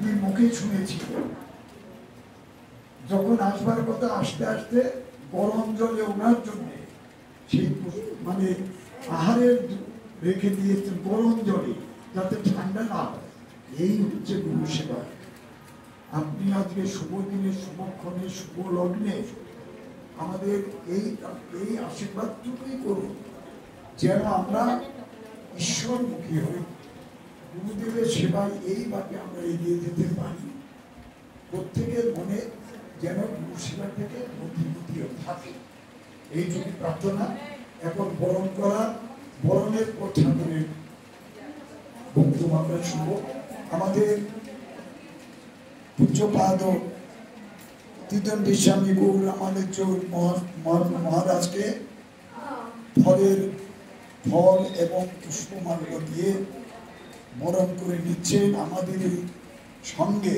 দিদির মুখে শুনেছি, যখন আসবার কথা আসতে আসতে গরম জলে ওনার জন্য সেই মানে আহারের রেখে দিয়েছেন গরম জলে, যাতে ঠান্ডা না হয়। এই হচ্ছে গুরু সেবা। আপনি আজকে শুভ দিনে, শুভক্ষণে, শুভ লগ্নে আমাদের এই আশীর্বাদটুকুই করুন, যেন আমরা ঈশ্বরমুখী হই, গুরুদেবের সেবায় এইভাবে আমরা এগিয়ে যেতে পারি। প্রত্যেকের মনে যেন গুরু সেবা থেকে মধ্যমতিও থাকে, এইটুকু প্রার্থনা। এখন বরণ করা, বরণের পর ঠাকুরের বক্তব্য আমরা শুনব। আমাদের পূজ্যপাদ তিতন্ডী স্বামী গৌর রামানুজ মহারাজকে ফল এবং পুষ্পমাল্য দিয়ে বরণ করে নিচ্ছেন আমাদের সঙ্গে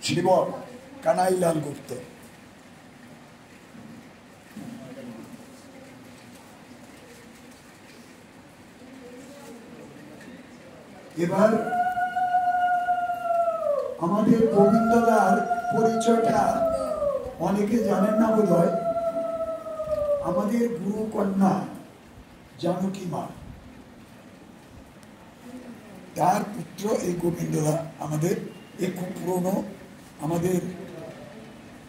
সেবক কানাইলাল গুপ্ত। এবার আমাদের গোবিন্দদার পরিচয়টা অনেকে জানেন না বোধহয়। আমাদের গুরু কন্যা জানকী মা, তার পুত্র এই গোবিন্দদা। আমাদের এ খুব পুরনো, আমাদের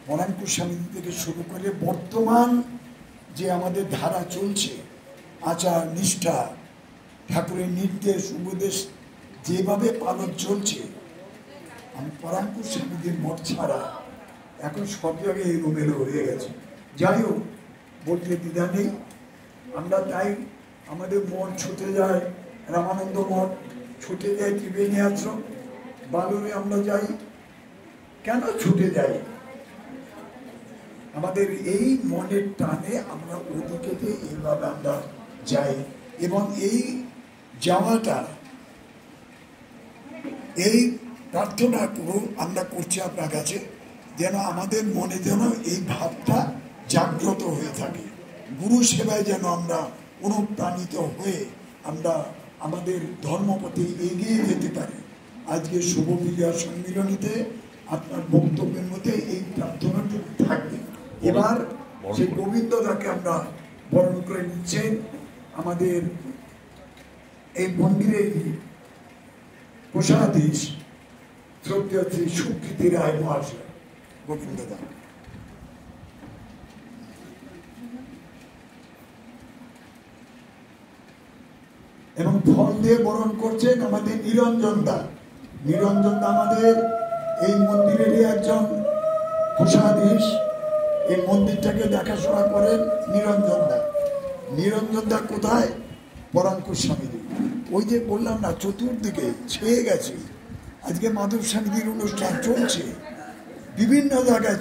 পরাঙ্কুশ সমিতি থেকে শুরু করে বর্তমান যে আমাদের ধারা চলছে, আচার নিষ্ঠা, ঠাকুরের নির্দেশ উপদেশ যেভাবে পালন চলছে, আমি পরাঙ্কুশ সমিতির মঠ ছাড়া এখন সব জায়গায় এলোমেলো হয়ে গেছে। যাই হোক, বলতে দ্বিধা নেই। আমরা তাই আমাদের মঠ ছুটে যায়, রামানন্দ মঠ ছুটে যায়, ত্রিবেণী আশ্রম, বালুরে আমরা যাই। কেন ছুটে যাই? আমাদের এই মনের টানে আমরা ওদিকে এইভাবে আমরা যাই, এবং এই যাওয়াটা, এই প্রার্থনা করুন আমরা করছি আপনার কাছে, যেন আমাদের মনে যেন এই ভাবটা জাগ্রত হয়ে থাকে, গুরু সেবায় যেন আমরা অনুপ্রাণিত হয়ে আমরা আমাদের ধর্মপথে এগিয়ে যেতে পারি। আজকে শুভ বিজয়া সম্মিলনীতে আপনার বক্তব্যের মধ্যে এই প্রার্থনাটুকু থাকবে। এবার সেই গোবিন্দদাকে আমরা বরণ করে নিচ্ছেন আমাদের এই মন্দিরের কোষাধীশ শ্রদ্ধেয় শ্রী সুকৃতি রায় মহাশয়। গোবিন্দদা এবং ফল দিয়ে বরণ করছেন আমাদের নিরঞ্জন দা। নিরঞ্জন দা আমাদের এই মন্দিরেরই একজন কোষাধীশ, এই মন্দিরটাকে দেখাশোনা করেন নিরঞ্জন দা। নিরঞ্জন দা কোথায়? পরাঙ্কুশ সমিতি। ওই যে বললাম না, চতুর্দিকে ছেয়ে গেছে। আজকে মাধব সমিতির অনুষ্ঠান চলছে, বিভিন্ন জায়গায়।